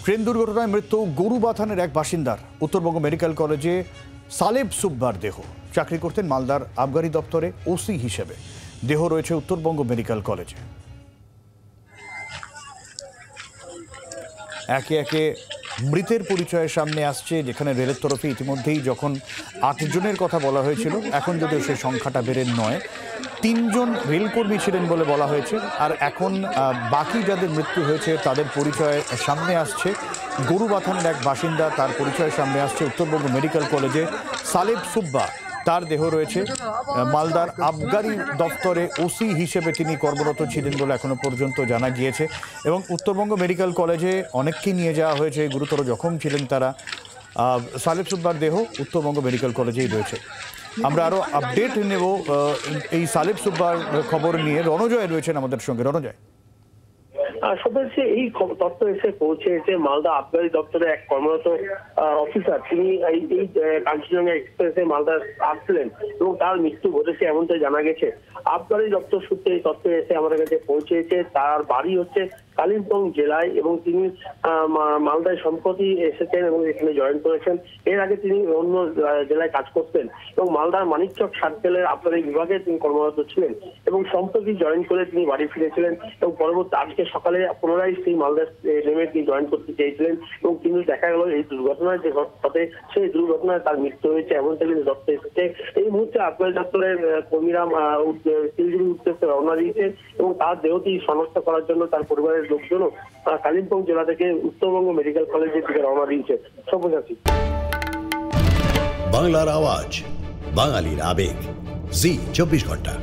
Train দুর্ঘটনায় মৃত্যু গরুবাথানের এক বাসিন্দার। উত্তরবঙ্গ মেডিকেল কলেজে সালেব সুব্বার দেহ। চাকরি করতেন মালদার আবগারি দপ্তরে ওসি হিসেবে। দেহ রয়েছে উত্তরবঙ্গ মেডিকেল কলেজে। একে একে মৃতের পরিচয়ের সামনে আসছে, যেখানে রেলের তরফে ইতিমধ্যেই যখন 8 জনের কথা বলা হয়েছিল, এখন যদিও সেই সংখ্যাটা বেড়ে 9, 3 জন রেলকর্মী ছিলেন বলে বলা হয়েছে। আর এখন বাকি যাদের মৃত্যু হয়েছে তাদের পরিচয় সামনে আসছে। গরুবাথানের এক বাসিন্দা, তার পরিচয় সামনে আসছে। উত্তরবঙ্গ মেডিকেল কলেজে সালেব সুব্বা, তার দেহ রয়েছে। মালদার আবগারি দপ্তরে ওসি হিসেবে তিনি কর্মরত ছিলেন বলে এখনো পর্যন্ত জানা গিয়েছে। এবং উত্তরবঙ্গ মেডিকেল কলেজে অনেককেই নিয়ে যাওয়া হয়েছে, গুরুতর জখম ছিলেন তারা। সালেব সুব্বার দেহ উত্তরবঙ্গ মেডিকেল কলেজেই রয়েছে। আমরা আরও আপডেট নেব এই সালেব সুব্বার খবর নিয়ে। রণজয় রয়েছেন আমাদের সঙ্গে। রণজয়, সবচেয়ে এই তথ্য এসে পৌঁছেছে মালদা আবগারি দপ্তরে এক কর্মরত অফিসার। তিনি এই কাঞ্চনজঙ্ঘা এক্সপ্রেসে মালদা আসছিলেন এবং তার মৃত্যু ঘটেছে এমনটাই জানা গেছে। আবগারি দপ্তর সূত্রে এই তথ্য এসে আমাদের কাছে পৌঁছেছে। তার বাড়ি হচ্ছে কালিম্পং জেলায় এবং তিনি মালদায় সম্প্রতি এসেছেন এবং এখানে জয়েন করেছেন। এর আগে তিনি অন্য জেলায় কাজ করতেন এবং মালদার মানিকচক সার্কেলের আবগারি বিভাগে তিনি কর্মরত ছিলেন এবং সম্প্রতি জয়েন করে তিনি বাড়ি ফিরেছিলেন এবং পরবর্তী আজকে সকালে পুনরায় সেই মালদা নেমে তিনি জয়েন করতে চেয়েছিলেন এবং কিন্তু দেখা গেল এই দুর্ঘটনায় যে ঘটে সেই দুর্ঘটনায় তার মৃত্যু হয়েছে এমনটা কিন্তু তথ্য এসেছে। এই মুহূর্তে আবগারি দপ্তরের কর্মীরা শিলিগুড়ির উদ্দেশ্যে রওনা দিয়েছেন এবং তার দেহটি শনাক্ত করার জন্য তার পরিবারের লোকজনও কালিম্পং জেলা থেকে উত্তরবঙ্গ মেডিকেল কলেজের দিকে রওনা দিয়েছে। সব্যসাচী। বাংলার আওয়াজ, বাঙালির আবেগ, জি 24 ঘন্টা।